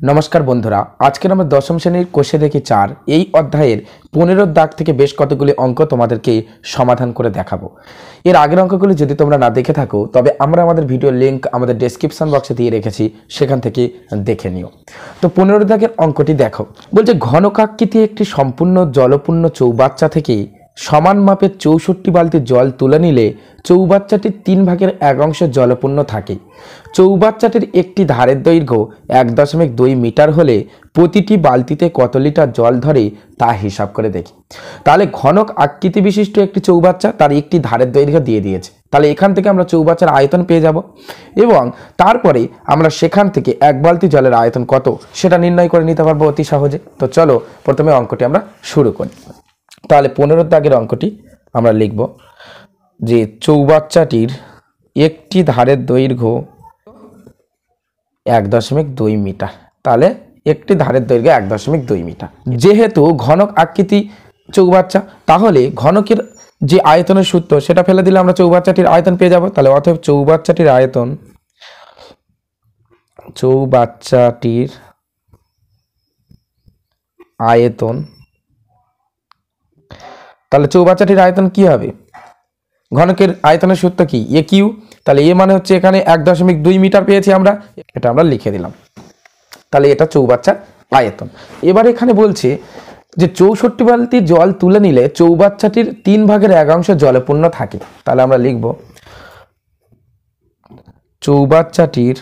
নমস্কার বন্ধুরা, আজকের আমরা দশম শ্রেণীর কোষে দেখি 4 এই অধ্যায়ের 15 দাগ থেকে বেশ কতগুলি অঙ্ক তোমাদেরকে সমাধান করে দেখাবো। এর আগের অঙ্কগুলি যদি তোমরা না দেখে থাকো তবে আমরা আমাদের ভিডিও লিংক আমাদের ডেসক্রিপশন বক্সে দিয়ে রেখেছি, সেখান থেকে দেখে নিও। তো 15 দাগের অঙ্কটি দেখো, বলছে ঘনকাকৃতি একটি সম্পূর্ণ জলপূর্ণ চৌবাচ্চা থেকে সমান মাপের 64 বালতি জল তুলে নিলে চৌবাচ্চাটির 3 ভাগের 1 অংশ জলপূর্ণ থাকে। চৌবাচ্চাটির একটি ধারের দৈর্ঘ্য 1.2 মিটার হলে প্রতিটি বালতিতে কত লিটার জল ধরে তা হিসাব করে দেখি। তাহলে ঘনক আকৃতি বিশিষ্ট একটি চৌবাচ্চা, তার একটি ধারের দৈর্ঘ্য দিয়ে দিয়েছে। তাহলে এখান থেকে আমরা চৌবাচ্চার আয়তন পেয়ে যাব এবং তারপরে আমরা সেখান থেকে 1 বালতি জলের আয়তন কত সেটা নির্ণয় করে নিতে পারবো অতি সহজে। তো চলো প্রথমে অঙ্কটি আমরা শুরু করি। তাহলে 15 দাগের অঙ্কটি আমরা লিখব যে চৌবাচ্চাটির একটি ধারের দৈর্ঘ্য 1.2 মিটার। তাহলে একটি ধারের দৈর্ঘ্য 1.2 মিটার। যেহেতু ঘনক আকৃতি চৌবাচ্চা, তাহলে ঘনকের যে আয়তনের সূত্র সেটা ফেলে দিলে আমরা চৌবাচ্চাটির আয়তন পেয়ে যাব। তাহলে অতএব চৌবাচ্চাটির আয়তন তাহলে চৌবাচ্চাটির আয়তন কি হবে? ঘনকের আয়তনের সূত্র কি? এ কিউ। তাহলে এ মানে হচ্ছে এখানে 1.2 মিটার পেয়েছি আমরা, এটা আমরা লিখে দিলাম। তাহলে এটা চৌবাচ্চার আয়তন। এবার এখানে বলছে যে 64 বালতি জল তুলে নিলে চৌবাচ্চাটির 3 ভাগের 1 অংশ জলপূর্ণ থাকে। তাহলে আমরা লিখব চৌবাচ্চাটির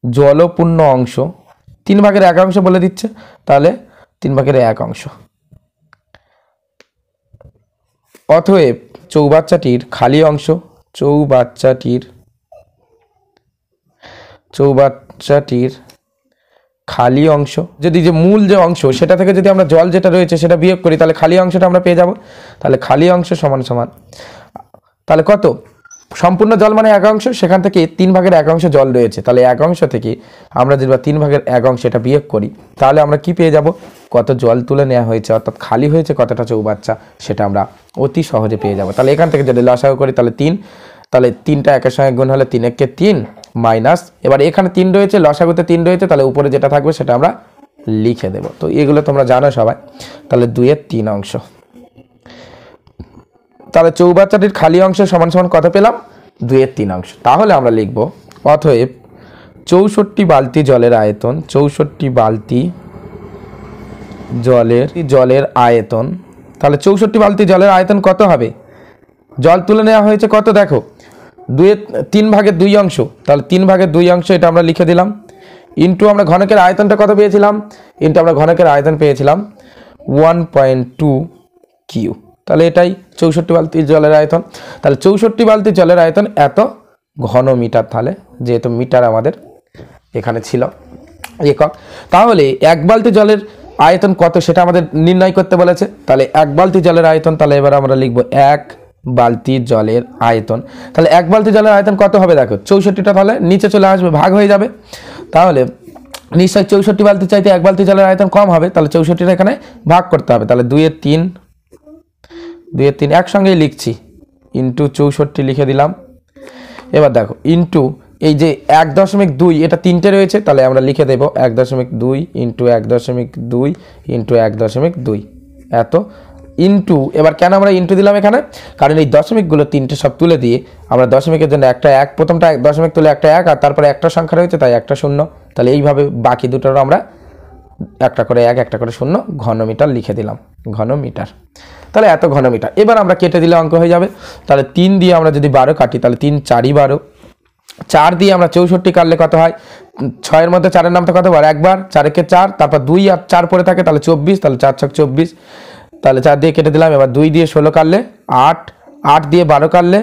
জলপূর্ণ অংশ 3 ভাগের 1 অংশ বলে দিচ্ছে, তাহলে 3 ভাগের 1 অংশ। অতএব চৌবাচ্চাটির খালি অংশ যদি যে মূল যে অংশ সেটা থেকে যদি আমরা জল যেটা রয়েছে সেটা বিয়োগ করি, তাহলে খালি অংশটা আমরা পেয়ে যাব। তাহলে খালি অংশ সমান তাহলে কত? সম্পূর্ণ জল মানে 1 অংশ, সেখান থেকে 3 ভাগের 1 অংশ জল রয়েছে। তাহলে 1 অংশ থেকে আমরা যদি 3 ভাগের 1 অংশ এটা বিয়োগ করি, তাহলে আমরা কি পেয়ে যাব? কত জল তুলে নেওয়া হয়েছে, অর্থাৎ খালি হয়েছে কতটা চৌবাচ্চা, সেটা আমরা অতি সহজে পেয়ে যাব। তাহলে এখান থেকে যদি লসাগু করি তাহলে 3, তাহলে 3টা একের সঙ্গে গুণ হলে 3 একে 3 মাইনাস, এবার এখানে 3 রয়েছে, লসাগুতে 3 রয়েছে, তাহলে উপরে যেটা থাকবে সেটা আমরা লিখে দেব। তো এগুলো তোমরা জানো সবাই। তাহলে 2 এর 3 অংশ। তাহলে চৌবাচ্চাটির খালি অংশ সমান সমান কত পেলাম? 2 এর 3 অংশ। তাহলে আমরা লিখব অতএব 64 বালতি জলের আয়তন, 64 বালতি জলের আয়তন। তাহলে 64 বালতি জলের আয়তন কত হবে? জল তুলে নেওয়া হয়েছে কত দেখো, 3 ভাগের 2 অংশ। তাহলে 3 ভাগের 2 অংশ এটা আমরা লিখে দিলাম, ইন্টু আমরা ঘনকের আয়তনটা কত পেয়েছিলাম? আমরা ঘনকের আয়তন পেয়েছিলাম 1.2 কিউ। তাহলে এটাই 64 বালতি জলের আয়তন। তাহলে 64 বালতি জলের আয়তন এত ঘন মিটার। তাহলে যেহেতু মিটার আমাদের এখানে ছিল একক, তাহলে 1 বালতি জলের আয়তন কত সেটা আমাদের নির্ণয় করতে বলেছে। তাহলে 1 বালতি জলের আয়তন, তাহলে এবার আমরা লিখব 1 বালতি জলের আয়তন। তাহলে 1 বালতি জলের আয়তন কত হবে দেখো, 64টা তাহলে নিচে চলে আসবে, ভাগ হয়ে যাবে। তাহলে নিশ্চয়ই 64 বালতি চাইতে 1 বালতি জলের আয়তন কম হবে, তাহলে 64টা এখানে ভাগ করতে হবে। তাহলে 2 এর 3 একসঙ্গেই লিখছি, ইন্টু 64 লিখে দিলাম। এবার দেখো ইন্টু এই যে 1.2 এটা 3টে রয়েছে, তাহলে আমরা লিখে দেব 1.2 ইন্টু 1.2 ইন্টু 1.2 এত ইন্টু, এবার কেন আমরা ইন্টু দিলাম এখানে? কারণ এই দশমিকগুলো 3টে সব তুলে দিয়ে আমরা দশমিকের জন্য একটা 1, প্রথমটা দশমিক তুলে একটা 1, আর তারপরে একটা সংখ্যা রয়েছে তাই একটা 0। তাহলে এইভাবে বাকি দুটোরও আমরা একটা করে 1 একটা করে 0 ঘনমিটার লিখে দিলাম, ঘনমিটার। তাহলে এত ঘনমিটার। এবার আমরা কেটে দিলে অঙ্ক হয়ে যাবে। তাহলে 3 দিয়ে আমরা যদি 12 কাটি, তাহলে 3 4 12, 4 দিয়ে আমরা 64 কাটলে কত হয়? 6 এর মধ্যে 4-এর নামটা কতবার? একবার, 4 একে 4, তারপর 2 আর 4 পরে থাকে, তাহলে 24, তাহলে 4 6 24। তাহলে 4 দিয়ে কেটে দিলাম। এবার 2 দিয়ে 16 কাটলে 8, 8 দিয়ে 12 কাটলে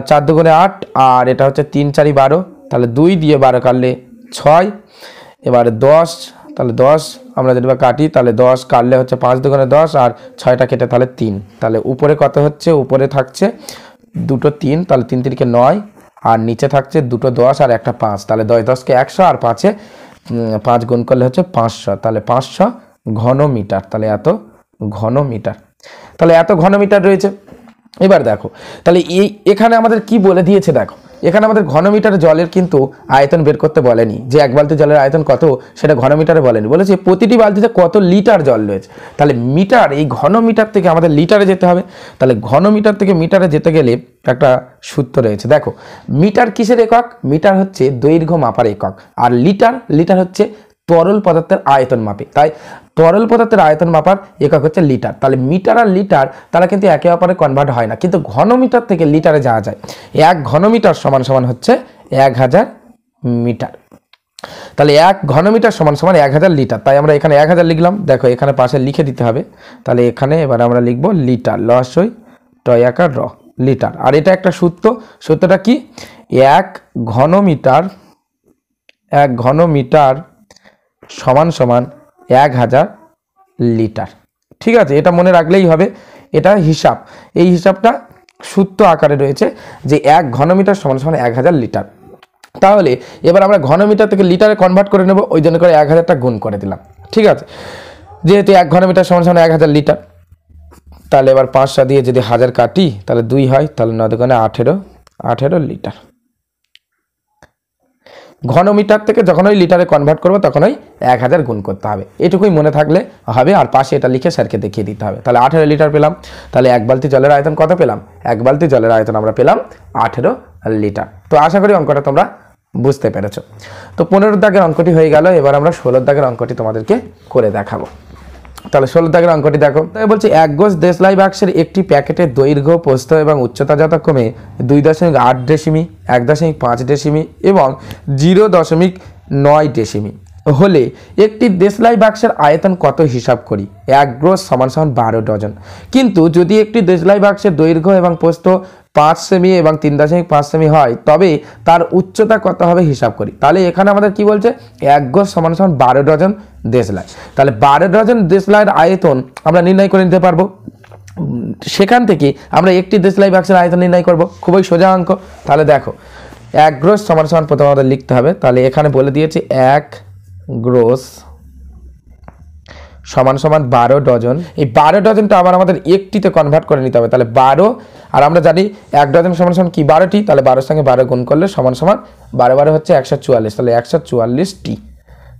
4 দুগুণে 8, আর এটা হচ্ছে 3 4 12, তাহলে 2 দিয়ে 12 কাটলে 6। এবারে 10, তাহলে 10 আমরা যদি কাটি, তাহলে 10 কাটলে হচ্ছে 5 দুগুণে 10, আর 6টা কেটে তাহলে 3। তাহলে উপরে কত হচ্ছে? উপরে থাকছে দুটো 3, তাহলে 3 3কে 9, আর নিচে থাকছে দুটো 10 আর একটা 5। তাহলে 10 10কে 100, আর 5-এ 5 গুণ করলে হচ্ছে 500। তাহলে 500 ঘনমিটার। তাহলে এত ঘনমিটার। তাহলে এত ঘনমিটার রয়েছে। এবার দেখো তাহলে এখানে আমাদের কি বলে দিয়েছে, দেখো এখানে আমাদের ঘনমিটার জলের কিন্তু আয়তন বের করতে বলেনি, যে এক বালতি জলের আয়তন কত সেটা ঘনমিটারে বলেনি, বলেছে প্রতিটি বালতিতে কত লিটার জল রয়েছে। তাহলে মিটার, এই ঘনমিটার থেকে আমাদের লিটারে যেতে হবে। তাহলে ঘনমিটার থেকে মিটারে যেতে গেলে একটা সূত্র রয়েছে। দেখো মিটার কিসের একক? মিটার হচ্ছে দৈর্ঘ্য মাপার একক, আর লিটার হচ্ছে তরল পদার্থের আয়তন মাপে। তাই তরল পদার্থের আয়তন মাপার একক হচ্ছে লিটার। তাহলে মিটার আর লিটার তারা কিন্তু একে অপরে কনভার্ট হয় না, কিন্তু ঘনমিটার থেকে লিটারে যাওয়া যায়। 1 ঘনমিটার সমান সমান হচ্ছে 1000 মিটার। তাহলে 1 ঘনমিটার সমান সমান 1000 লিটার। তাই আমরা এখানে 1000 লিখলাম। দেখো এখানে পাশে লিখে দিতে হবে। তাহলে এখানে এবার আমরা লিখব লিটার, লসই টয়াকার র, লিটার। আর এটা একটা সূত্রটা কি? 1 ঘনমিটার সমান সমান 1000 লিটার। ঠিক আছে, এটা মনে রাখলেই হবে। এটা হিসাব, এই হিসাবটা সূত্র আকারে রয়েছে যে 1 ঘনমিটার সমান সমান 1000 লিটার। তাহলে এবার আমরা ঘনমিটার থেকে লিটারে কনভার্ট করে নেব, ওই জন্য করে 1000টা গুণ করে দিলাম। ঠিক আছে, যেহেতু 1 ঘনমিটার সমান সমান 1000 লিটার, তাহলে এবার 5টা দিয়ে যদি 1000 কাটি তাহলে 2 হয়, তাহলে 9 দুগুণে 18 লিটার। ঘনমিটার থেকে যখন ওই লিটারে কনভার্ট করবো তখন ওই 1000 গুণ করতে হবে, এটুকুই মনে থাকলে হবে। আর পাশে এটা লিখে স্যারকে দেখিয়ে দিতে হবে। তাহলে 18 লিটার পেলাম। তাহলে 1 বালতি জলের আয়তন কত পেলাম? 1 বালতি জলের আয়তন আমরা পেলাম 18 লিটার। তো আশা করি অঙ্কটা তোমরা বুঝতে পেরেছো। তো 15 দাগের অঙ্কটি হয়ে গেল। এবার আমরা 16 দাগের অঙ্কটি তোমাদেরকে করে দেখাবো। তাহলে 16 দাগের অঙ্কটি দেখো। তাই বলছি 1 গোজ দেশলাই বাক্সের একটি প্যাকেটের দৈর্ঘ্য, প্রস্থ এবং উচ্চতা যথাক্রমে 2.8 ডেসিমি, 1.5 ডেসিমি এবং 0.9 ডেসিমি হলে একটি দেশলাই বাক্সের আয়তন কত হিসাব করি। 1 গ্রোস সমান সমান 12 ডজন। কিন্তু যদি একটি দেশলাই বাক্সের দৈর্ঘ্য এবং প্রস্থ 5 সেমি এবং 3.5 সেমি হয়, তবে তার উচ্চতা কত হবে হিসাব করি। তাহলে এখানে আমাদের কি বলছে? 1 গোজ সমান সমান 12 ডজন দেশলাই। তাহলে 12 ডজন দেশলাইয়ের আয়তন আমরা নির্ণয় করে নিতে পারবো। সেখান থেকে আমরা একটি দেশলাই বাক্সের আয়তন নির্ণয় করব, খুবই সোজা অঙ্ক। তাহলে দেখো 1 গ্রোস সমান সমান প্রথমে আমাদের লিখতে হবে। তাহলে এখানে বলে দিয়েছি 1 গ্রোস সমান সমান 12 ডজন। এই 12 ডজনটা আবার আমাদের একটিতে কনভার্ট করে নিতে হবে। তাহলে 12, আর আমরা জানি 1 ডজন সমান সমান কি 12টি। তাহলে 12 সঙ্গে 12 গুণ করলে সমান সমান 12 হচ্ছে 144। তাহলে 144টি।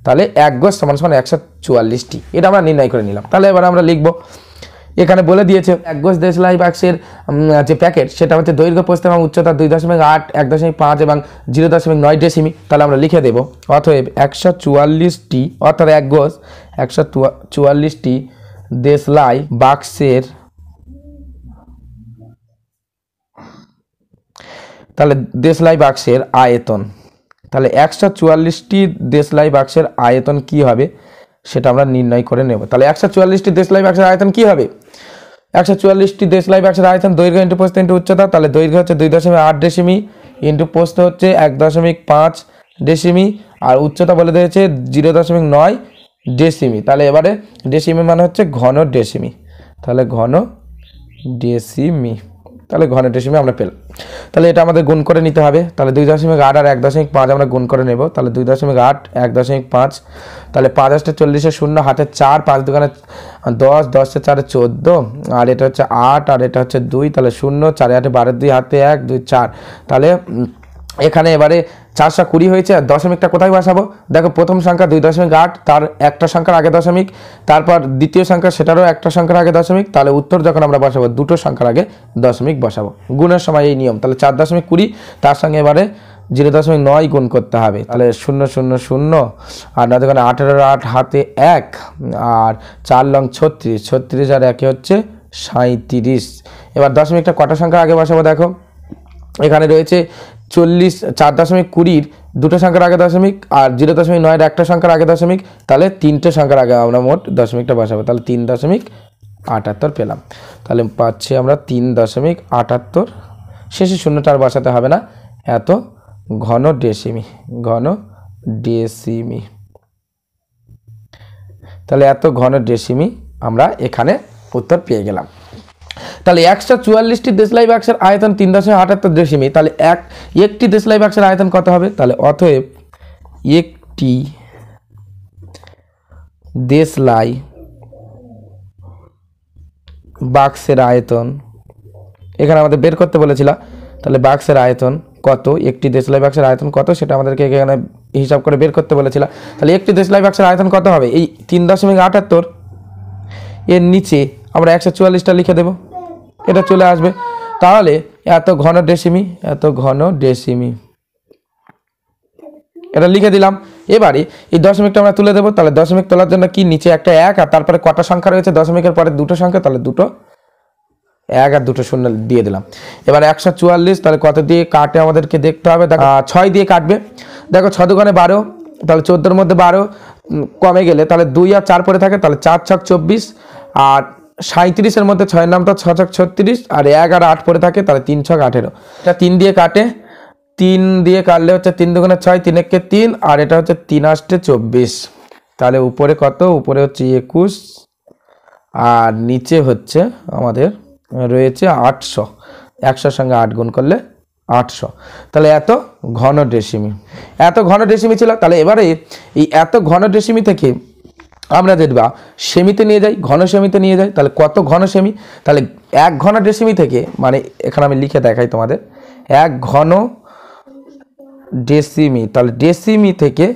তাহলে 1 গোজ সমান সমান 144টি, এটা আমরা নির্ণয় করে নিলাম। তাহলে এবার আমরা লিখব, এখানে বলে দিয়েছে 1 গোজ দেশলাই বাক্সের যে প্যাকেট সেটা হচ্ছে দৈর্ঘ্য, প্রস্থ এবং উচ্চতা 2.8, 1.5 এবং 0.9 ডেসিমি। তাহলে আমরা লিখে দেব অতএব 144টি, অর্থাৎ 1 গোজ 144টি দেশলাই বাক্সের, তাহলে দেশলাই বাক্সের আয়তন। তাহলে 144টি দেশলাই বাক্সের আয়তন কি হবে সেটা আমরা নির্ণয় করে নেব। তাহলে 144টি দেশলাই বাক্সের আয়তন কি হবে? 144টি দেশলাই বাক্সের আয়তন দৈর্ঘ্য ইন্টু প্রস্থ ইন্টু উচ্চতা। তাহলে দৈর্ঘ্য হচ্ছে 2.8 ডেসিমি ইন্টু প্রস্থ হচ্ছে 1.5 ডেসিমি আর উচ্চতা বলে দিয়েছে 0.9 ডেসিমি। তাহলে এবারে ডেসিমি মানে হচ্ছে ঘন ডেসিমি। তাহলে ঘন ডেসিমি, তাহলে ঘন ডেসিমি আমরা পেলাম। তাহলে এটা আমাদের গুণ করে নিতে হবে। তাহলে 2.8 আর 1.5 আমরা গুণ করে নেব। তাহলে 2.8 1.5, তাহলে 5 × 40 0, হাতে 4, 5 দুগুণে 10, 10 × 4 14, আর এটা হচ্ছে 8 আর এটা হচ্ছে 2, তাহলে 0, 4 8 12, 2 হাতে 1 2 4। তাহলে এখানে এবারে 420 হয়েছে। আর দশমিকটা কোথায় বসাবো? দেখো প্রথম সংখ্যা 2.8, তার একটা সংখ্যার আগে দশমিক, তারপর দ্বিতীয় সংখ্যা সেটারও একটা সংখ্যার আগে দশমিক। তাহলে উত্তর যখন আমরা বসাবো দুটো সংখ্যার আগে দশমিক বসাবো। গুণের সময় এই নিয়ম। তাহলে 4.20 তার সঙ্গে এবারে 0.9 গুণ করতে হবে। তাহলে 0 0 0 আর 9 দোকানে 18 8 হাতে 1 আর 4 লং 36, 36 আর 1 হচ্ছে 37। এবার দশমিকটা কটা সংখ্যার আগে বসাবো? দেখো এখানে রয়েছে 40, 4.20 দুটো সংখ্যার আগে দশমিক আর 0.9 একটা সংখ্যার আগে দশমিক। তাহলে তিনটে সংখ্যার আগে আমরা মোট দশমিকটা বসাবো। তাহলে 3.78 পেলাম। তাহলে পাচ্ছি আমরা 3.78। শেষে শূন্যটা আর বসাতে হবে না, এত ঘন ডেসিমি, ঘন ডেসিমি। তাহলে এত ঘন ডেসিমি আমরা এখানে উত্তর পেয়ে গেলাম। তাহলে 144টি দেশলাই বাক্সের আয়তন 3.78 ডেসিমি। তাহলে একটি দেশলাই বাক্সের আয়তন কত হবে? তাহলে অতএব একটি দেশলাই বাক্সের আয়তন এখানে আমাদের বের করতে বলেছিল, তাহলে বাক্সের আয়তন কত, একটি দেশলাই বাক্সের আয়তন কত সেটা আমাদেরকে এখানে হিসাব করে বের করতে বলেছিল। তাহলে একটি দেশলাই বাক্সের আয়তন কত হবে, এই 3.78 এর নিচে আমরা 144টা লিখে দেব, এটা চলে আসবে। তাহলে এত ঘন ডেসিমি, এত ঘন ডেসিমি এটা লিখে দিলাম। এবারে এই দশমিকটা আমরা তুলে দেবো। তাহলে দশমিক তোলার জন্য কি নিচে একটা 1 আর তারপরে কটা সংখ্যা রয়েছে দশমিকের পরে দুটো সংখ্যা, তাহলে দুটো 1 আর দুটো শূন্য দিয়ে দিলাম। এবার 144 তাহলে কত দিয়ে কাটে আমাদেরকে দেখতে হবে, দেখো 6 দিয়ে কাটবে। দেখো 6 দুগুণে 12, তাহলে 14-এর মধ্যে 12 কমে গেলে তাহলে 2 আর 4 পরে থাকে, তাহলে 4 ছক 24 আর 37-এর মধ্যে 6-এর নামটা 6 ছক 36 আর 1 আর 8 পরে থাকে, তাহলে 3 ছক 18। এটা 3 দিয়ে কাটে, 3 দিয়ে কাটলে হচ্ছে 3 দুগুণে 6, 3 একে 3 আর এটা হচ্ছে 3 আষ্টে 24। তাহলে উপরে কত, উপরে হচ্ছে 21 আর নিচে হচ্ছে আমাদের রয়েছে 800। 100-র সঙ্গে 8 গুণ করলে 800। তাহলে এত ঘন ডেসিমি, এত ঘন ডেসিমি ছিল। তাহলে এবারে এই এত ঘন ডেসিমি থেকে আমরা দেখবা সেমিতে নিয়ে যাই, ঘন সেমিতে নিয়ে যাই। তাহলে কত ঘন সেমি, তাহলে 1 ঘন ডেসিমি থেকে, মানে এখানে আমি লিখে দেখাই তোমাদের, 1 ঘন ডেসিমি, তাহলে ডেসিমি থেকে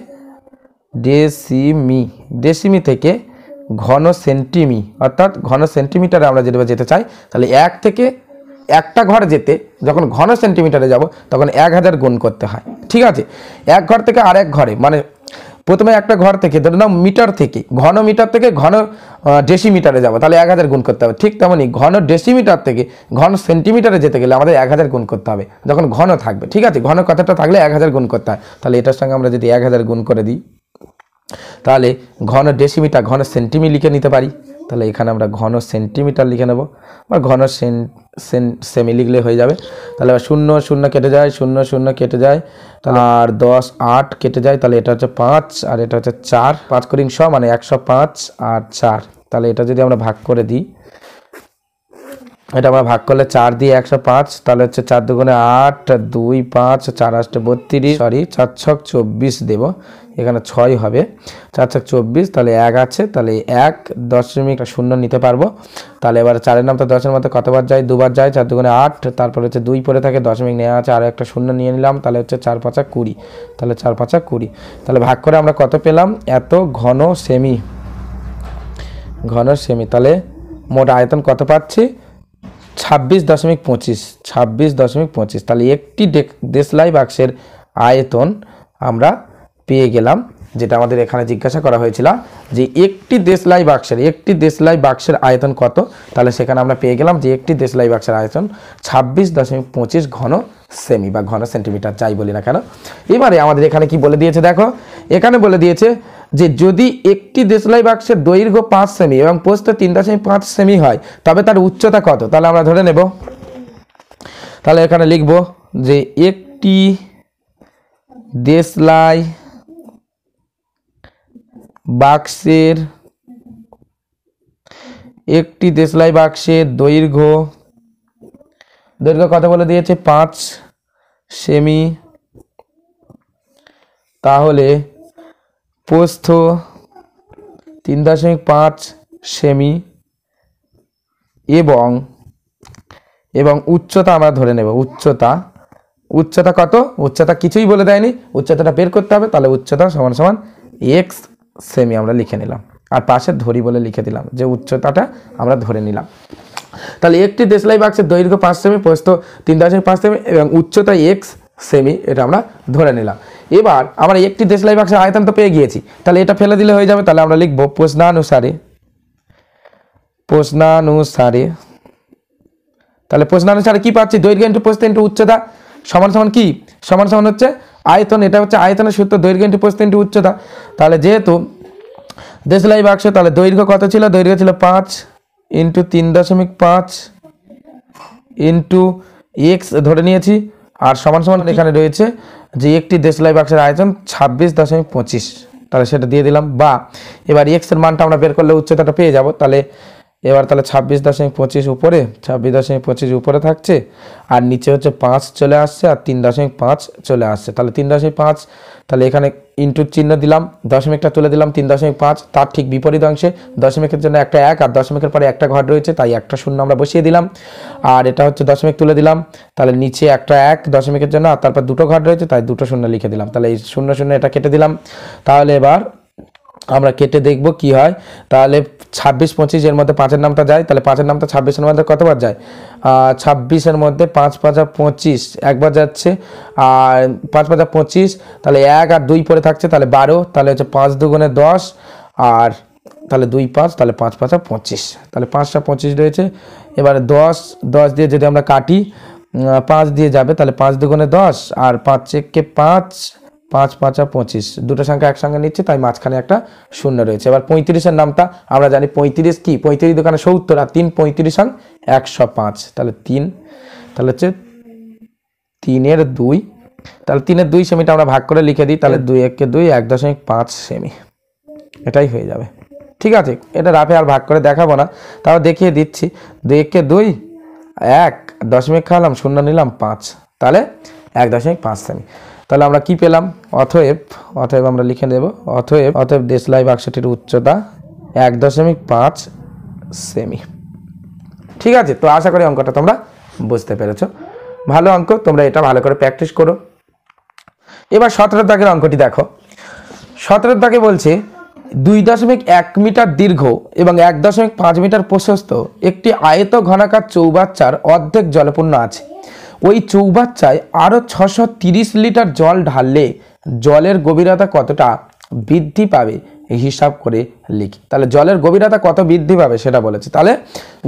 ডেসিমি থেকে ঘন সেন্টিমি, অর্থাৎ ঘন সেন্টিমিটারে আমরা যেতে চাই। তাহলে 1 থেকে একটা ঘর যেতে যখন ঘন সেন্টিমিটারে যাব তখন 1000 গুণ করতে হয়, ঠিক আছে। 1 ঘর থেকে আরেক ঘরে, মানে প্রথমে একটা ঘর থেকে ধরে নাও মিটার থেকে, ঘন মিটার থেকে ঘন ডেসিমিটারে যাব, তাহলে 1000 গুণ করতে হবে। ঠিক তেমনই ঘন ডেসিমিটার থেকে ঘন সেন্টিমিটারে যেতে গেলে আমাদের 1000 গুণ করতে হবে, যখন ঘন থাকবে, ঠিক আছে। ঘন কথাটা থাকলে 1000 গুণ করতে হয়। তাহলে এটার সঙ্গে আমরা যদি 1000 গুণ করে দিই তাহলে ঘন ডেসিমিটার ঘন সেন্টিমি লিখে নিতে পারি। তাহলে এখানে আমরা ঘন সেন্টিমিটার লিখে নেব বা ঘন সেমি লিখলে হয়ে যাবে। তাহলে 0 0 কেটে যায়, 0 0 কেটে যায়, তাহলে আর 10 8 কেটে যায়, তাহলে এটা হচ্ছে 5 আর এটা হচ্ছে 4, 5 × 100 মানে 105 আর 4। তাহলে এটা যদি আমরা ভাগ করে দিই, এটা আমরা ভাগ করলে 4 দিয়ে 105, তাহলে হচ্ছে 4 দুগুণে 8, 2 5, 4 আষ্টে 32, সরি 4 ছক 24 দেব, এখানে 6 হবে, 4 ছক 24, তাহলে 1 আছে, তাহলে 1.0 নিতে পারবো। তাহলে এবার 4-এর নামটা 10-এর মধ্যে কতবার যায়, 2বার যায়, 4 দুগুণে 8, তারপরে হচ্ছে 2 পরে থাকে, দশমিক নেওয়া আছে, আর একটা 0 নিয়ে নিলাম, তাহলে হচ্ছে 4 5 20, তাহলে 4 5 20। তাহলে ভাগ করে আমরা কত পেলাম, এত ঘন সেমি, তাহলে মোট আয়তন কত পাচ্ছি, 26.25, 26.25। তাহলে একটি দেশলাই বাক্সের আয়তন আমরা পেয়ে গেলাম, যেটা আমাদের এখানে জিজ্ঞাসা করা হয়েছিল যে একটি দেশলাই বাক্সের আয়তন কত। তাহলে সেখানে আমরা পেয়ে গেলাম যে একটি দেশলাই বাক্সের আয়তন 26.25 ঘন সেমি বা ঘন সেন্টিমিটার, যাই বলি না কেন। এবারে আমাদের এখানে কি বলে দিয়েছে, দেখো এখানে বলে দিয়েছে যে যদি একটি দেশলাই বাক্সের দৈর্ঘ্য 5 সেমি এবং প্রস্থ 3.5 সেমি হয় তবে তার উচ্চতা কত। তাহলে আমরা ধরে নেব, তাহলে এখানে লিখব যে একটি দেশলাই বাক্সের দৈর্ঘ্য কত বলে দিয়েছে, 5 সেমি, তাহলে প্রস্থ 3.5 সেমি এবং উচ্চতা আমরা ধরে নেব, উচ্চতা কত, উচ্চতা কিছুই বলে দেয়নি, উচ্চতাটা বের করতে হবে। তাহলে উচ্চতা সমান সমান x সেমি আমরা লিখে নিলাম, আর পাশে ধরি বলে লিখে দিলাম যে উচ্চতাটা আমরা ধরে নিলাম। তাহলে একটি দেশলাই বাক্সের দৈর্ঘ্য 5 সেমি, প্রস্থ 3.5 সেমি এবং উচ্চতা x সেমি, এটা আমরা ধরে নিলাম। এবার আমরা একটি দেশলাই বাক্সের আয়তন তো পেয়ে গিয়েছি, তাহলে এটা ফেলে দিলে হয়ে যাবে। তাহলে আমরা লিখব প্রশ্নানুসারে, তাহলে প্রশ্নানুসারে কি পাচ্ছি, দৈর্ঘ্য ইন্টু প্রস্থ ইন্টু উচ্চতা সমান সমান কি, সমান সমান হচ্ছে আয়তন। এটা হচ্ছে আয়তনের সূত্র, দৈর্ঘ্য ইন্টু প্রস্থ ইন্টু উচ্চতা। তাহলে যেহেতু দেশলাই বাক্স, তাহলে দৈর্ঘ্য কত ছিল, দৈর্ঘ্য ছিল 5 ইন্টু 3.5 ইন্টু x ধরে নিয়েছি, আর সমান সমান এখানে রয়েছে যে একটি দেশলাই বাক্সের আয়তন 26.25, তাহলে সেটা দিয়ে দিলাম। বা এবার x এর মানটা আমরা বের করলে উচ্চতাটা পেয়ে যাব। তাহলে এবার তাহলে 26.25 উপরে, 26.25 উপরে থাকছে, আর নিচে হচ্ছে 5 চলে আসছে, আর 3.5 চলে আসছে। তাহলে 3.5, তাহলে এখানে ইন্টুর চিহ্ন দিলাম, দশমিকটা তুলে দিলাম 3.5, তার ঠিক বিপরীত অংশে দশমিকের জন্য একটা 1, আর দশমিকের পরে একটা ঘর রয়েছে, তাই একটা শূন্য আমরা বসিয়ে দিলাম। আর এটা হচ্ছে দশমিক তুলে দিলাম, তাহলে নিচে একটা 1 দশমিকের জন্য, আর তারপর দুটো ঘর রয়েছে, তাই দুটো শূন্য লিখে দিলাম। তাহলে এই শূন্য শূন্য এটা কেটে দিলাম। তাহলে এবার আমরা কেটে দেখব কি হয়। তাহলে 26-25 এর মধ্যে 5-এর নামটা যায়, তাহলে 5-এর নামটা 26-এর মধ্যে কতবার যায়? 26-এর মধ্যে 5-5-25 একবার যাচ্ছে, আর 5-5-25, তাহলে 1 আর 2 পরে থাকছে, তাহলে 12, তাহলে হচ্ছে 5 দুগুণে 10, আর তাহলে 2 5, তাহলে 5-5-25, তাহলে 5টা 25 রয়েছে। এবারে 10 দিয়ে যদি আমরা কাটি, 5 দিয়ে যাবে, তাহলে 5 দুগুণে 10, আর 5 একে 5, 5-5-25, দুটো সংখ্যা একসঙ্গে নিচ্ছে, তাই মাঝখানে একটা শূন্য রয়েছে। এবার 35-এর নামটা আমরা জানি, 35 কি? 35 দোকানে 70, আর 3 35 105, তাহলে 3, তাহলে হচ্ছে 3-এর 2, তাহলে 3-এর 2 সেমিটা আমরা ভাগ করে লিখে দিই, তাহলে 2 1 2 1.5 সেমি, এটাই হয়ে যাবে। ঠিক আছে, এটা রাফে আর ভাগ করে দেখাবো না, তাও দেখিয়ে দিচ্ছি। 2 1 2 1 দশমিক খাওয়ালাম, শূন্য নিলাম 5, তাহলে 1.5 সেমি। তাহলে আমরা কি পেলাম? অতএব আমরা লিখে দেব, অতএব দেশলাই বাক্সটির উচ্চতা 1.5 সেমি। ঠিক আছে, তো আশা করি অঙ্কটা তোমরা বুঝতে পেরেছো। ভালো অঙ্ক, তোমরা এটা ভালো করে প্র্যাকটিস করো। এবার 17 দাগের অঙ্কটি দেখো। 17 দাগে বলছে 2.1 মিটার দীর্ঘ এবং 1.5 মিটার প্রশস্ত একটি আয়ত ঘনাকার চৌবাচ্চার অর্ধেক জলপূর্ণ আছে। ওই চৌবাচ্চায় আরও 630 লিটার জল ঢাললে জলের গভীরতা কতটা বৃদ্ধি পাবে হিসাব করে লিখি। তাহলে জলের গভীরতা কত বৃদ্ধি পাবে সেটা বলেছে। তাহলে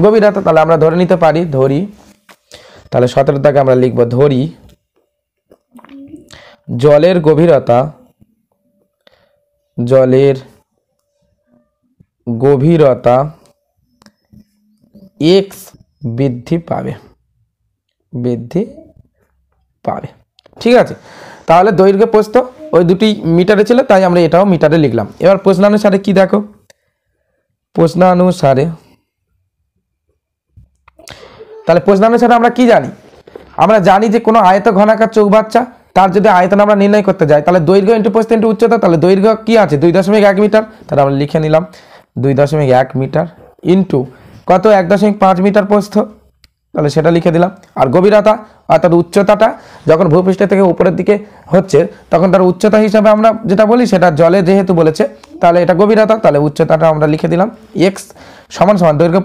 গভীরতা, তাহলে আমরা ধরে নিতে পারি, ধরি, তাহলে 17 দাগে আমরা লিখব, ধরি জলের গভীরতা x বৃদ্ধি পাবে। ঠিক আছে, তাহলে দৈর্ঘ্য প্রস্থ ওই দুটি মিটারে ছিল, তাই আমরা এটাও মিটারে লিখলাম। এবার প্রশ্নানুসারে কি দেখো, প্রশ্নানুসারে আমরা কি জানি? আমরা জানি যে কোনো আয়ত ঘনাকার চৌবাচ্চা, তার যদি আয়তন আমরা নির্ণয় করতে যাই, তাহলে দৈর্ঘ্য ইন্টু প্রস্থ ইন্টু উচ্চতা, তাহলে দৈর্ঘ্য কি আছে? 2.1 মিটার, তাহলে আমরা লিখে নিলাম 2.1 মিটার ইন্টু কত? 1.5 মিটার প্রস্থ, তাহলে সেটা লিখে দিলাম। আর গভীরতা অর্থাৎ উচ্চতাটা যখন ভূপৃষ্ঠ থেকে উপরের দিকে হচ্ছে, তখন তার উচ্চতা হিসাবে আমরা যেটা বলি, সেটা জলে যেহেতু বলেছে, তাহলে এটা গভীরতা, তাহলে উচ্চতাটা আমরা লিখে দিলাম x সমান দৈর্ঘ্য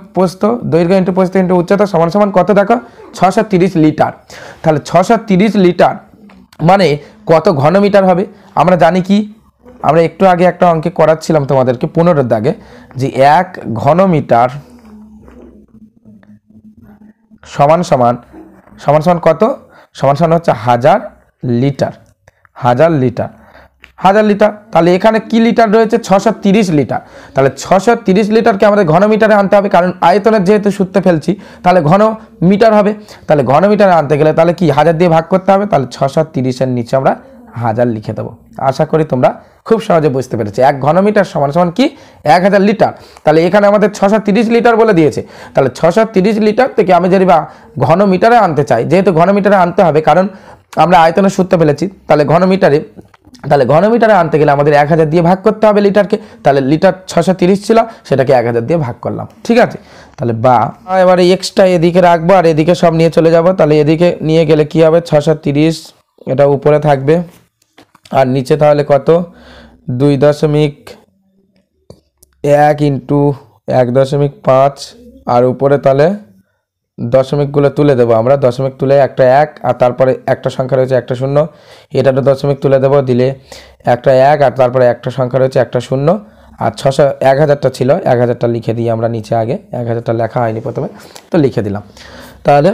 ইন্টু প্রস্থ ইন্টু উচ্চতা সমান কত? দেখো 630 লিটার। তাহলে 630 লিটার মানে কত ঘন মিটার হবে? আমরা জানি কি, আমরা একটু আগে একটা অঙ্কে করাচ্ছিলাম তোমাদেরকে 15 দাগে, যে 1 ঘন মিটার সমান কত? সমান হচ্ছে 1000 লিটার। তাহলে এখানে কি লিটার রয়েছে? 630 লিটার। তাহলে 630 লিটারকে আমাদের ঘন মিটারে আনতে হবে, কারণ আয়তনের যেহেতু সূত্রে ফেলছি, তাহলে ঘন মিটার হবে। তাহলে ঘন মিটারে আনতে গেলে তাহলে কি 1000 দিয়ে ভাগ করতে হবে, তাহলে 630-এর নিচে আমরা 1000 লিখে দেবো। আশা করি তোমরা খুব সহজে বুঝতে পেরেছো। 1 ঘন মিটার সমান কি? 1000 লিটার। তাহলে এখানে আমাদের 630 লিটার বলে দিয়েছে, তাহলে 630 লিটার থেকে আমি যদি বা ঘন মিটারে আনতে চাই, যেহেতু ঘন মিটারে আনতে হবে কারণ আমরা আয়তনের সূত্র ফেলেছি, তাহলে ঘন মিটারে আনতে গেলে আমাদের 1000 দিয়ে ভাগ করতে হবে লিটারকে। তাহলে লিটার 630 ছিল, সেটাকে 1000 দিয়ে ভাগ করলাম। ঠিক আছে, তাহলে বা এবারে এক্সট্রা এদিকে রাখবো, আর এদিকে সব নিয়ে চলে যাব। তাহলে এদিকে নিয়ে গেলে কি হবে? 630 এটা উপরে থাকবে, আর নিচে তাহলে কত? 2.1 ইন্টু 1.5, আর উপরে তাহলে দশমিকগুলো তুলে দেবো আমরা। দশমিক তুলে একটা 1, আর তারপরে একটা সংখ্যা রয়েছে একটা 0, এটাতে দশমিক তুলে দেবো, দিলে একটা 1, আর তারপরে একটা সংখ্যা রয়েছে একটা 0, আর 1000টা ছিল, 1000টা লিখে দিই আমরা নিচে। আগে 1000টা লেখা হয়নি প্রথমে, তো লিখে দিলাম। তাহলে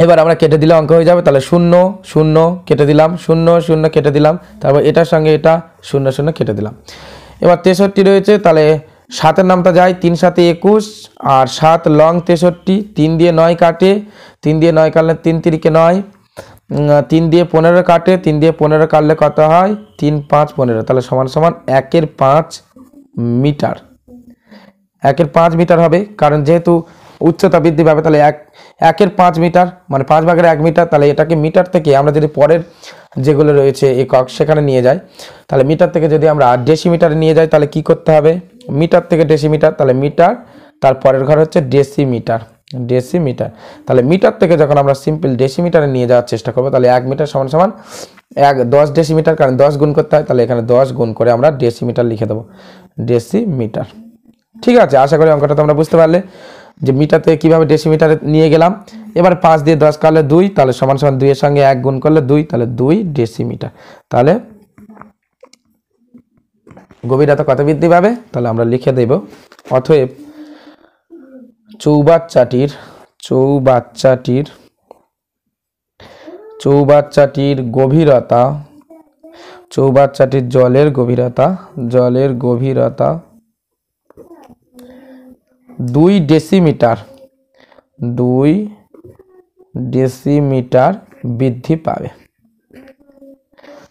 এবার আমরা কেটে দিলে অঙ্ক হয়ে যাবে। তাহলে 0 0 কেটে দিলাম, 0 0 কেটে দিলাম, তারপর এটার সঙ্গে এটা 0 0 কেটে দিলাম। এবার 63 রয়েছে, তাহলে 7-এর নামটা যায়, 3 7 21, আর 7 লং 63, 3 দিয়ে 9 কাটে, 3 দিয়ে 9 কাটলে 3 3 9, 3 দিয়ে 15 কাটে, 3 দিয়ে 15 কাটলে কত হয়? 3 5 15, তাহলে সমান 1/5 মিটার। 1-এর 5 মিটার হবে, কারণ যেহেতু উচ্চতা বৃদ্ধি পাবে তাহলে 1-এর 5 মিটার মানে 5/1 মিটার। তাহলে এটাকে মিটার থেকে আমরা যদি পরের যেগুলো রয়েছে একক সেখানে নিয়ে যাই, তাহলে মিটার থেকে যদি আমরা ডেসিমিটারে নিয়ে যাই তাহলে কি করতে হবে, মিটার থেকে ডেসিমিটার, তাহলে মিটার, তারপরের ঘর হচ্ছে ডেসিমিটার। ডেসিমিটার, তাহলে মিটার থেকে যখন আমরা সিম্পল ডেসিমিটারে নিয়ে যাওয়ার চেষ্টা করবো, তাহলে 1 মিটার সমান সমান 10 ডেসিমিটার, কারণ 10 গুণ করতে হয়, তাহলে এখানে 10 গুণ করে আমরা ডেসিমিটার লিখে দেবো, ডেসিমিটার। ঠিক আছে, আশা করি অঙ্কটা তোমরা বুঝতে পারলে যে মিটার থেকে কীভাবে ডেসিমিটারে নিয়ে গেলাম। এবার 5 দিয়ে 10 কাটলে 2, তাহলে সমান সমান 2 এর সঙ্গে 1 গুণ করলে 2, তাহলে 2 ডেসিমিটার। তাহলে গভীরতা কত বৃদ্ধি পাবে, তাহলে আমরা লিখে দেব অতএব চৌবাচ্চাটির গভীরতা, চৌবাচ্চাটির জলের গভীরতা 2 ডেসিমিটার বৃদ্ধি পাবে।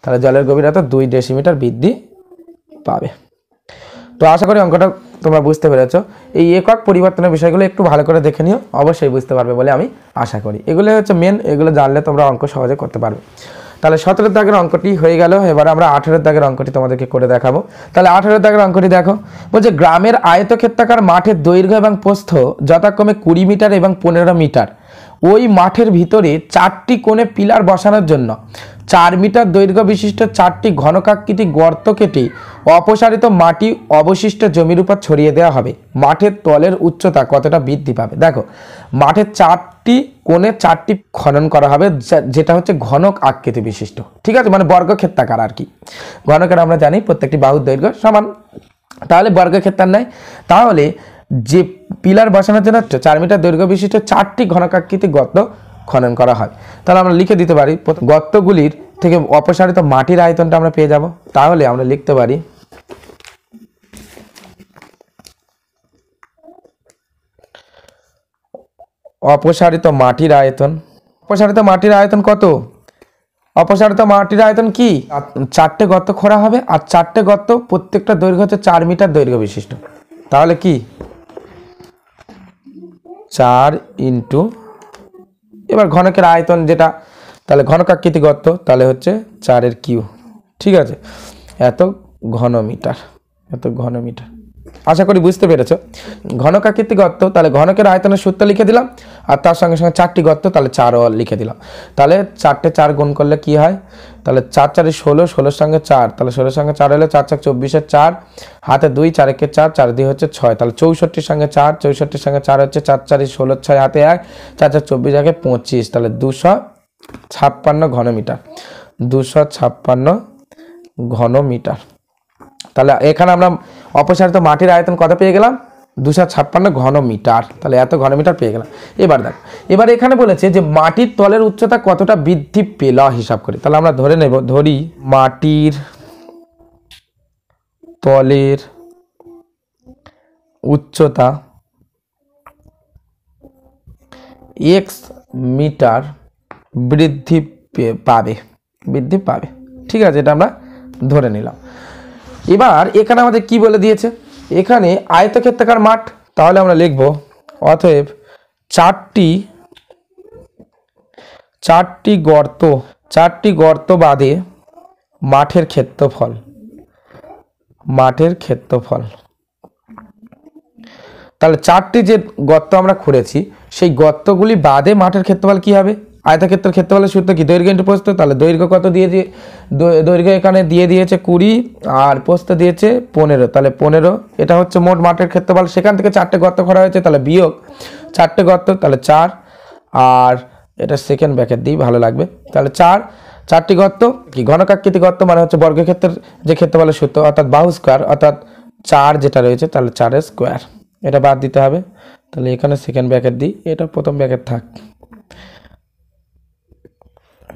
তাহলে জলের গভীরতা 2 ডেসিমিটার বৃদ্ধি পাবে। তো আশা করি অঙ্কটা তোমরা বুঝতে পেরেছো। এই একক পরিবর্তনের বিষয়গুলো একটু ভালো করে দেখে নিও, অবশ্যই বুঝতে পারবে বলে আমি আশা করি। এগুলো হচ্ছে মেন, এগুলো জানলে তোমরা অঙ্ক সহজে করতে পারবে। তাহলে 17 দাগের অঙ্কটি হয়ে গেল। এবার আমরা 18 দাগের অঙ্কটি তোমাদেরকে করে দেখাবো। তাহলে 18 দাগের অঙ্কটি দেখো, বলছে গ্রামের আয়তক্ষেত্রাকার মাঠের দৈর্ঘ্য এবং প্রস্থ যথাক্রমে 20 মিটার এবং 15 মিটার। ওই মাঠের ভিতরে 4টি কোণে পিলার বসানোর জন্য 4 মিটার দৈর্ঘ্য বিশিষ্ট 4টি ঘনকাকৃতি গর্ত কেটে অপসারিত মাটি অবশিষ্ট জমির উপর ছড়িয়ে দেওয়া হবে। মাঠের তলের উচ্চতা কতটা বৃদ্ধি পাবে? দেখো, মাঠের 4টি কোণে 4টি খনন করা হবে, যেটা হচ্ছে ঘনক আকৃতি বিশিষ্ট। ঠিক আছে, মানে বর্গক্ষেত্রাকার আর কি। ঘনকের আমরা জানি প্রত্যেকটি বাহুর দৈর্ঘ্য সমান, তাহলে বর্গক্ষেত্রার নাই। তাহলে যে পিলার বসানোর জন্য 4 মিটার দৈর্ঘ্য বিশিষ্ট 4টি ঘনকাকৃতি গর্ত খনন করা হয়। তাহলে আমরা লিখে দিতে পারি গর্তগুলির থেকে অপসারিত মাটির আয়তনটা আমরা পেয়ে যাব। তাহলে আমরা লিখতে পারি অপসারিত মাটির আয়তন। অপসারিত মাটির আয়তন কত? অপসারিত মাটির আয়তন কি? 4টে গর্ত খোঁড়া হবে, আর 4টে গর্ত প্রত্যেকটা দৈর্ঘ্য হচ্ছে 4 মিটার দৈর্ঘ্য বিশিষ্ট। তাহলে কি 4 ইন্টু, এবার ঘনকের আয়তন যেটা, তাহলে ঘনকাকৃতি গর্ত, তাহলে হচ্ছে 4-এর কিউ। ঠিক আছে, এত ঘনমিটার। আশা করি বুঝতে পেরেছো। ঘনকাকৃতি গর্ত, তাহলে ঘনকের আয়তনের সূত্র লিখে দিলাম, আর তার সঙ্গে সঙ্গে 4টি গর্ত, তাহলে 4ও লিখে দিলাম। তাহলে 4টে 4 গুণ করলে কি হয়, তাহলে 4 4 16, 16 সঙ্গে 4, তাহলে 16 সঙ্গে 4 হলে 4 4 24, 4 হাতে 2, 4 1 4, 4 2 হচ্ছে 6, তাহলে 64 সঙ্গে 4, 64 সঙ্গে 4 হচ্ছে 4 4 16, 6 হাতে 1, 4 4 24 1 25, তাহলে 256 ঘনমিটার। 256 ঘনমিটার। তাহলে এখানে আমরা অপসারিত মাটির আয়তন কত পেয়ে গেলাম? 256 ঘনমিটার। তাহলে এত ঘনমিটার পেয়ে গেলাম। এবার দেখো, এবার এখানে বলেছে যে মাটির তলের উচ্চতা কতটা বৃদ্ধি পেল হিসাব করি। তাহলে আমরা ধরি মাটির তলের উচ্চতা x মিটার বৃদ্ধি পাবে। ঠিক আছে, এটা আমরা ধরে নিলাম। এবার এখানে আমাদের কি বলে দিয়েছে, এখানে আয়তক্ষেত্রাকার মাঠ, তাহলে আমরা লিখব অতএব 4টি গর্ত বাদে মাঠের ক্ষেত্রফল। তাহলে 4টি যে গর্ত আমরা খুঁড়েছি সেই গর্তগুলি বাদে মাঠের ক্ষেত্রফল কি হবে? আয়তক্ষেত্রের ক্ষেত্রফলের সূত্র কি? দৈর্ঘ্য ইন্টু প্রস্থ। তাহলে দৈর্ঘ্য কত দিয়েছে? দৈর্ঘ্য এখানে দিয়ে দিয়েছে 20, আর প্রস্থ দিয়েছে 15, তাহলে 15। এটা হচ্ছে মোট মাঠের ক্ষেত্রফল। সেখান থেকে 4টে গর্ত করা হয়েছে, তাহলে বিয়োগ 4টে গর্ত, তাহলে 4, আর এটা সেকেন্ড ব্র্যাকেট দিই, ভালো লাগবে। তাহলে 4টি গর্ত কি? ঘনকাকৃতি গর্ত মানে হচ্ছে বর্গক্ষেত্রের যে ক্ষেত্রফলের সূত্র, অর্থাৎ বাহু স্কোয়ার, অর্থাৎ 4 যেটা রয়েছে, তাহলে 4-এর স্কোয়ার। এটা বাদ দিতে হবে, তাহলে এখানে সেকেন্ড ব্র্যাকেট দিই, এটা প্রথম ব্র্যাকেট থাক।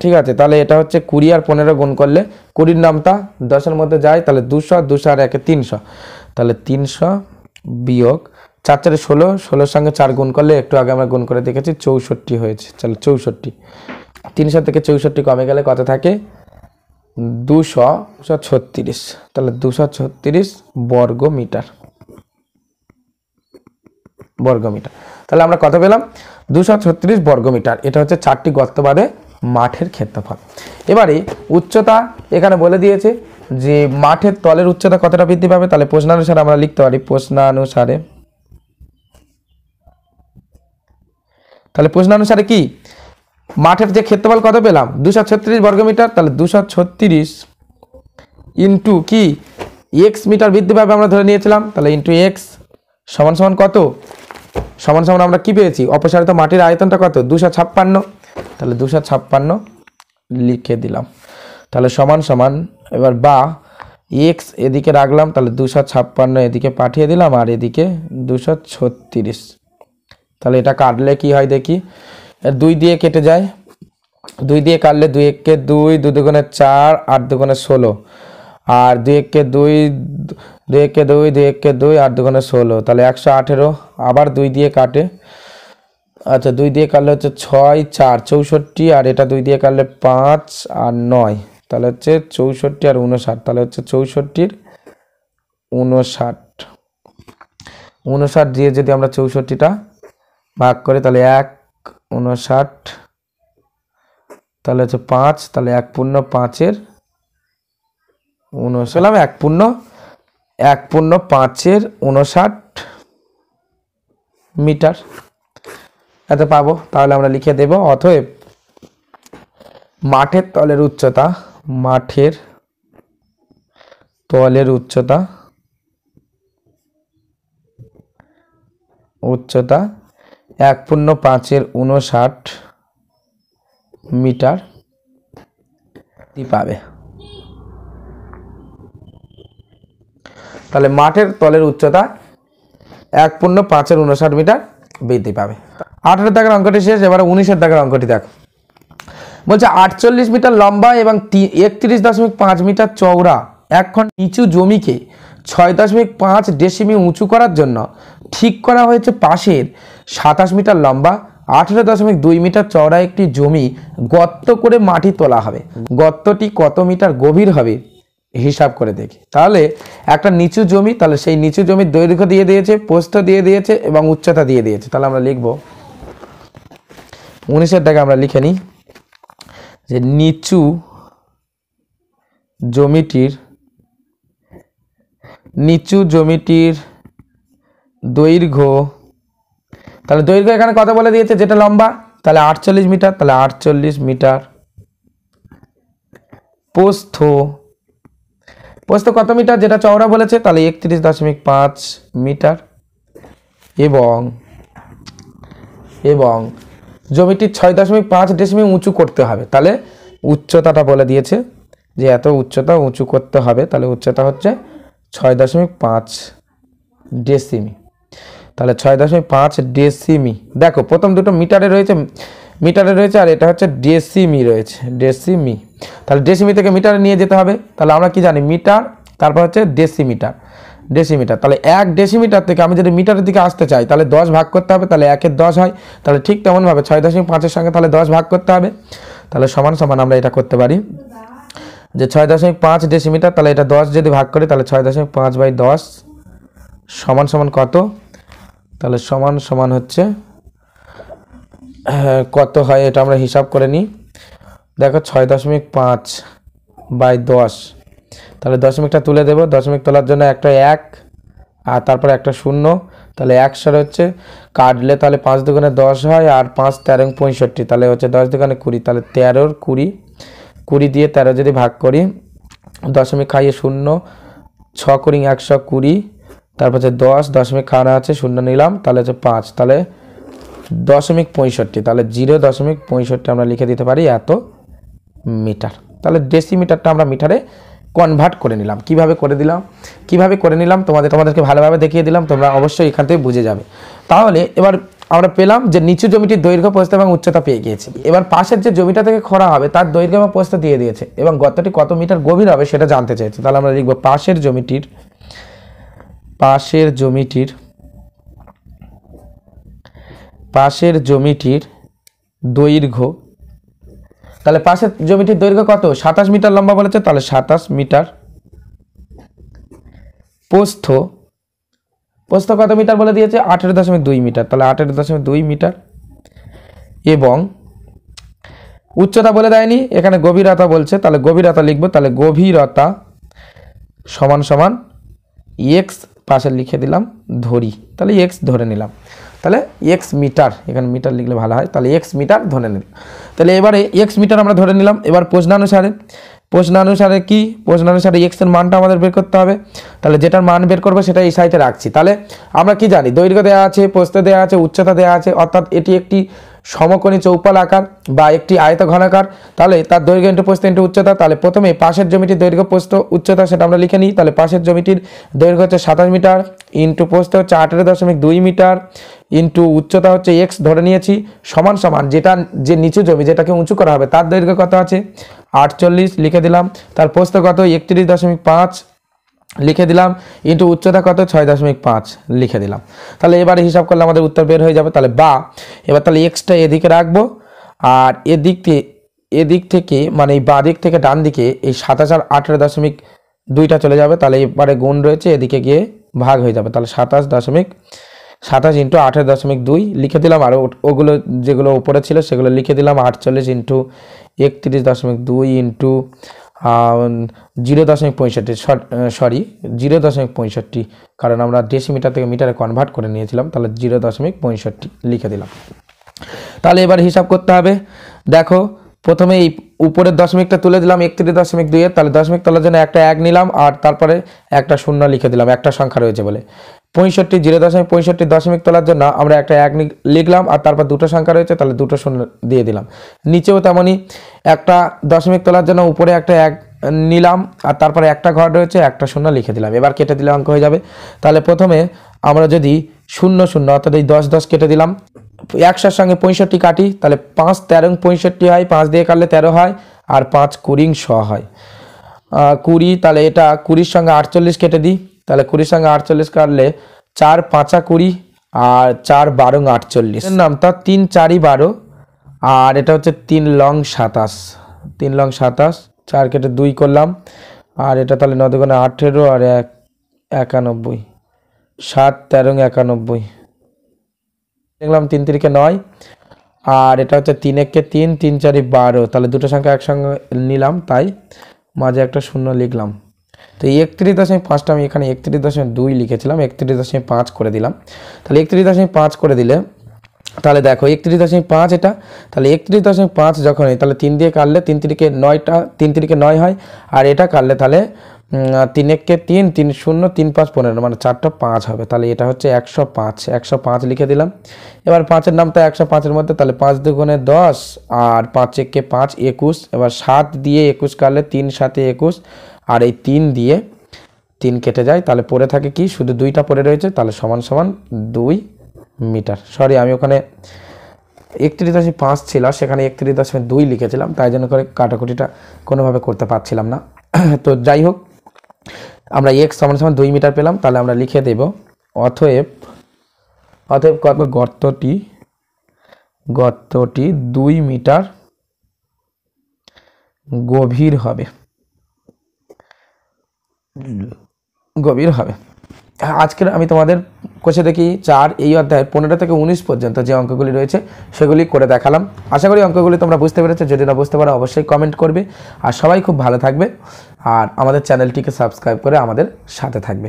ঠিক আছে, তাহলে এটা হচ্ছে 20 আর 15 গুণ করলে 20-র নামটা 10-এর মধ্যে যায়, তাহলে 200, 200 আর 1 300, তাহলে 300 বিয়োগ 4 4 16, 16-র সঙ্গে 4 গুণ করলে একটু আগে আমরা গুণ করে দেখেছি 64 হয়েছে। তাহলে 64, 300 থেকে 64 কমে গেলে কত থাকে? 236, তাহলে 236 বর্গ মিটার। বর্গমিটার। তাহলে আমরা কত পেলাম? 236 বর্গমিটার। এটা হচ্ছে 4টি গর্ত বাদে মাঠের ক্ষেত্রফল। এবারে উচ্চতা এখানে বলে দিয়েছে যে মাঠের তলের উচ্চতা কতটা বৃদ্ধি পাবে। তাহলে প্রশ্নানুসারে আমরা লিখতে পারি প্রশ্নানুসারে, তাহলে প্রশ্নানুসারে কি মাঠের যে ক্ষেত্রফল কত পেলাম? 236 বর্গমিটার। তাহলে 236 ইন্টু কি এক্স মিটার বৃদ্ধি পাবে আমরা ধরে নিয়েছিলাম। তাহলে ইন্টু এক্স সমান সমান কত? সমান সমান আমরা কি পেয়েছি? অপসারিত মাটির আয়তনটা কত? 256। তাহলে 256 লিখে দিলাম। তাহলে সমান সমান এবার বা এক্স এদিকে রাখলাম, তাহলে 256 এদিকে পাঠিয়ে দিলাম আর এদিকে 236। তাহলে এটা কাটলে কি হয় দেখি, 2 দিয়ে কেটে যায়, 2 দিয়ে কাটলে 2 একে 2, 2 দুগুণে 4, 8 দুগুণে 16, আর 2 একে 2, 2 একে 2, 2 একে 2, 8 দুগুণে 16, তাহলে 118। আবার 2 দিয়ে কাটে, আচ্ছা 2 দিয়ে কাটলে হচ্ছে 6, 4, 64, আর এটা 2 দিয়ে কাটলে 5 আর 9, তাহলে হচ্ছে 64 আর 59, তাহলে হচ্ছে 64 59 দিয়ে যদি আমরা 64টা ভাগ করি তাহলে 1 59, তাহলে হচ্ছে 5, তাহলে 1 পূর্ণ 5-এর 59 পেলাম, 1 পূর্ণ 5-এর 59 মিটার এত পাবো। তাহলে আমরা লিখে দেব অতএব মাঠের তলের উচ্চতা, মাঠের তলের উচ্চতা 1 পূর্ণ 5-এর 59 মিটার পাবে। তাহলে মাঠের তলের উচ্চতা 1 পূর্ণ 5-এর 59 মিটার বৃদ্ধি পাবে। 18 দাগের অঙ্কটি শেষ। এবারে 19 দাগের অঙ্কটি দেখো। বলছে 48 মিটার লম্বা এবং 31.5 মিটার চওড়া এখন নিচু জমিকে 6.5 ডেসিমি উঁচু করার জন্য ঠিক করা হয়েছে পাশের 27 মিটার লম্বা 18.2 মিটার চওড়া একটি জমি গর্ত করে মাটি তোলা হবে। গর্তটি কত মিটার গভীর হবে হিসাব করে দেখি। তাহলে একটা নিচু জমি, তাহলে সেই নিচু জমির দৈর্ঘ্য দিয়ে দিয়েছে, প্রস্থ দিয়ে দিয়েছে এবং উচ্চতা দিয়ে দিয়েছে। তাহলে আমরা লিখব 19 দাগে আমরা লিখে নিই যে নিচু জমিটির দৈর্ঘ্য, তাহলে দৈর্ঘ্য এখানে কত বলে দিয়েছে যেটা লম্বা, তাহলে 48 মিটার, তাহলে 48 মিটার। প্রস্থ কত মিটার যেটা চওড়া বলেছে, তাহলে 31.5 মিটার এবং জমিটি 6.5 ডেসিমি উঁচু করতে হবে। তাহলে উচ্চতাটা বলে দিয়েছে যে এত উচ্চতা উঁচু করতে হবে, তাহলে উচ্চতা হচ্ছে 6.5 ডেসিমি। তাহলে 6.5 ডেসিমি, দেখো প্রথম দুটো মিটারে রয়েছে আর এটা হচ্ছে ডেসিমি রয়েছে, ডেসিমি। তাহলে ডেসিমি থেকে মিটারে নিয়ে যেতে হবে। তাহলে আমরা কি জানি মিটার, তারপর হচ্ছে ডেসিমিটার। তাহলে 1 ডেসিমিটার থেকে আমি যদি মিটারের দিকে আসতে চাই তাহলে 10 ভাগ করতে হবে, তাহলে 1-এর 10 হয়। তাহলে ঠিক তেমনভাবে 6.5-এর সঙ্গে তাহলে 10 ভাগ করতে হবে। তাহলে সমান সমান আমরা এটা করতে পারি যে 6.5 ডেসিমিটার, তাহলে এটা 10 যদি ভাগ করি তাহলে 6.5/10 সমান সমান কত, তাহলে সমান সমান হচ্ছে কত হয় এটা আমরা হিসাব করে নিই। দেখো 6.5/10, তাহলে দশমিকটা তুলে দেব, দশমিক তোলার জন্য একটা 1 আর তারপরে একটা 0, তাহলে 100 হচ্ছে কাটলে তাহলে 5 দুগুণে 10 হয় আর 5 13 65, তাহলে হচ্ছে 10 দুগুণে 20, তাহলে 13 20 দিয়ে 13 যদি ভাগ করি দশমিক খাইয়ে 0, 6 কুড়ি 120, তারপর হচ্ছে 10 দশমিক খাওয়ানো আছে 0 নিলাম, তাহলে হচ্ছে 5, তাহলে 0.65, তাহলে 0.65 আমরা লিখে দিতে পারি এত মিটার। তাহলে ডেসিমিটারটা আমরা মিটারে কনভার্ট করে নিলাম। কিভাবে করে নিলাম তোমাদেরকে ভালোভাবে দেখিয়ে দিলাম, তোমরা অবশ্যই এখান থেকে বুঝে যাবে। তাহলে এবার আমরা পেলাম যে নিচু জমিটির দৈর্ঘ্য, প্রস্থ এবং উচ্চতা পেয়ে গিয়েছি। এবার পাশের যে জমিটা থেকে খোঁড়া হবে তার দৈর্ঘ্য এবং প্রস্থ দিয়ে দিয়েছে এবং গর্তটি কত মিটার গভীর হবে সেটা জানতে চেয়েছে। তাহলে আমরা লিখব পাশের জমিটির দৈর্ঘ্য, তাহলে পাশের জমিটির দৈর্ঘ্য কত, 27 মিটার লম্বা বলেছে, তাহলে 27 মিটার। প্রস্থ প্রস্থ কত মিটার বলে দিয়েছে 18.2 মিটার, তাহলে 18.2 মিটার। এবং উচ্চতা বলে দেয়নি, এখানে গভীরতা বলছে, তাহলে গভীরতা লিখবো। তাহলে গভীরতা সমান সমান এক্স, পাশে লিখে দিলাম ধরি, তাহলে এক্স ধরে নিলাম। তাহলে এক্স মিটার, এখানে মিটার লিখলে ভালো হয়, তাহলে এক্স মিটার ধরে নিলাম। তাহলে এবারে এক্স মিটার আমরা ধরে নিলাম। এবার প্রশ্নানুসারে কি, প্রশ্নানুসারে এক্স এর মানটা আমাদের বের করতে হবে। তাহলে যেটার মান বের করবো সেটা এই সাইডে রাখছি। তাহলে আমরা কি জানি, দৈর্ঘ্য দেওয়া আছে, প্রস্থ দেওয়া আছে, উচ্চতা দেওয়া আছে, অর্থাৎ এটি একটি সমকোণী চৌপাল আকার বা একটি আয়ত ঘনাকার। তাহলে তার দৈর্ঘ্য ইন্টু প্রস্থ ইন্টু উচ্চতা। তাহলে প্রথমে পাশের জমিটির দৈর্ঘ্য প্রস্থ উচ্চতা সেটা আমরা লিখে নিই। তাহলে পাশের জমিটির দৈর্ঘ্য হচ্ছে 27 মিটার, ইন্টু প্রস্থ হচ্ছে 18.2 মিটার, ইন্টু উচ্চতা হচ্ছে এক্স ধরে নিয়েছি, সমান সমান যেটা যে নিচু জমি যেটাকে উঁচু করা হবে তার দৈর্ঘ্য কত আছে 48 লিখে দিলাম। তার প্রস্থ কত 31.5 লিখে দিলাম, ইন্টু উচ্চতা কত 6.5 লিখে দিলাম। তাহলে এবারে হিসাব করলে আমাদের উত্তর বের হয়ে যাবে। তাহলে বা এবার তাহলে এক্সটা এদিকে রাখবো, আর এদিক থেকে মানে এই বাঁ দিক থেকে ডান দিকে এই 27 আর 18.2টা চলে যাবে। তাহলে এবারে গুণ রয়েছে, এদিকে গিয়ে ভাগ হয়ে যাবে। তাহলে 27 ইন্টু 18.2 লিখে দিলাম। আর ওগুলো যেগুলো উপরে ছিল সেগুলো লিখে দিলাম। 48 ইন্টু 31.2 ইন্টু 0.65, কারণ আমরা ডেসিমিটার থেকে মিটারে কনভার্ট করে নিয়েছিলাম। তাহলে 0.65 লিখে দিলাম। তাহলে এবার হিসাব করতে হবে। দেখো প্রথমে এই উপরের দশমিকটা তুলে দিলাম 31.2 এর, তাহলে দশমিক তোলার জন্য একটা 1 নিলাম, আর তারপরে একটা 0 লিখে দিলাম, একটা সংখ্যা রয়েছে বলে। 0.65 দশমিক তোলার জন্য আমরা একটা 1 লিখলাম, আর তারপর দুটো সংখ্যা রয়েছে, তাহলে দুটো 0 দিয়ে দিলাম। নিচেও তেমনই একটা দশমিক তোলার জন্য উপরে একটা 1 নিলাম, আর তারপরে একটা ঘর রয়েছে, একটা 0 লিখে দিলাম। এবার কেটে দিলে অঙ্ক হয়ে যাবে। তাহলে প্রথমে আমরা যদি 0 0 অর্থাৎ এই 10 10 কেটে দিলাম, 100 সঙ্গে 65 কাটি, তাহলে 5 13 65 হয়, 5 দিয়ে কাটলে 13 হয়, আর 5 20 100 হয় 20। তাহলে এটা 20 সঙ্গে 48 কেটে দিই, তাহলে 20 সঙ্গে 48 কাটলে 4 5 20 আর 4 12 48 এর নামটা 3 4 12, আর এটা হচ্ছে 3 লং 27, 3 লং 27, 4 কেটে 2 করলাম, আর এটা তাহলে 9 দুগুণে 18 আর 1 91, 7 13 91 দেখলাম, 3 3 9, আর এটা হচ্ছে 3 1 3 3 4 12, তাহলে দুটো সংখ্যা একসঙ্গে নিলাম, তাই মাঝে একটা 0 লিখলাম। তো 31.5টা আমি এখানে 31.2 লিখেছিলাম, 31.5 করে দিলাম। তাহলে 31.5 করে দিলে তাহলে দেখো 31.5 এটা, তাহলে 31.5 যখন হয় তাহলে 3 দিয়ে কাটলে 3 3 9টা 3 3 9 হয়, আর এটা কাটলে তাহলে 3 1 3 3 0 3 5 15, মানে 4টা 5 হবে। তাহলে এটা হচ্ছে 105 লিখে দিলাম। এবার 5-এর নামটা 105-এর মধ্যে, তাহলে 5 দুগুণে 10 আর 5 1 5 21, এবার 7 দিয়ে 21 কাটলে 3 7 21, আর এই 3 দিয়ে 3 কেটে যায়, তাহলে পড়ে থাকে কি শুধু 2টা পড়ে রয়েছে, তাহলে সমান সমান 2 মিটার। সরি, আমি ওখানে 31.5 ছিল, সেখানে 31.2 লিখেছিলাম, তাই জন্য করে কাটাকুটিটা কোনোভাবে করতে পারছিলাম না। তো যাই হোক, আমরা x সমান সমান 2 মিটার পেলাম। তাহলে আমরা লিখে দেব অতএব কত, গর্তটি 2 মিটার গভীর হবে। আজকের আমি তোমাদের কোষে দেখি 4 এই অধ্যায় 15 থেকে 19 পর্যন্ত যে অঙ্কগুলি রয়েছে সেগুলি করে দেখালাম। আশা করি অঙ্কগুলি তোমরা বুঝতে পেরেছো। যদি না বুঝতে পারো অবশ্যই কমেন্ট করবে। আর সবাই খুব ভালো থাকবে, আর আমাদের চ্যানেলটিকে সাবস্ক্রাইব করে আমাদের সাথে থাকবে।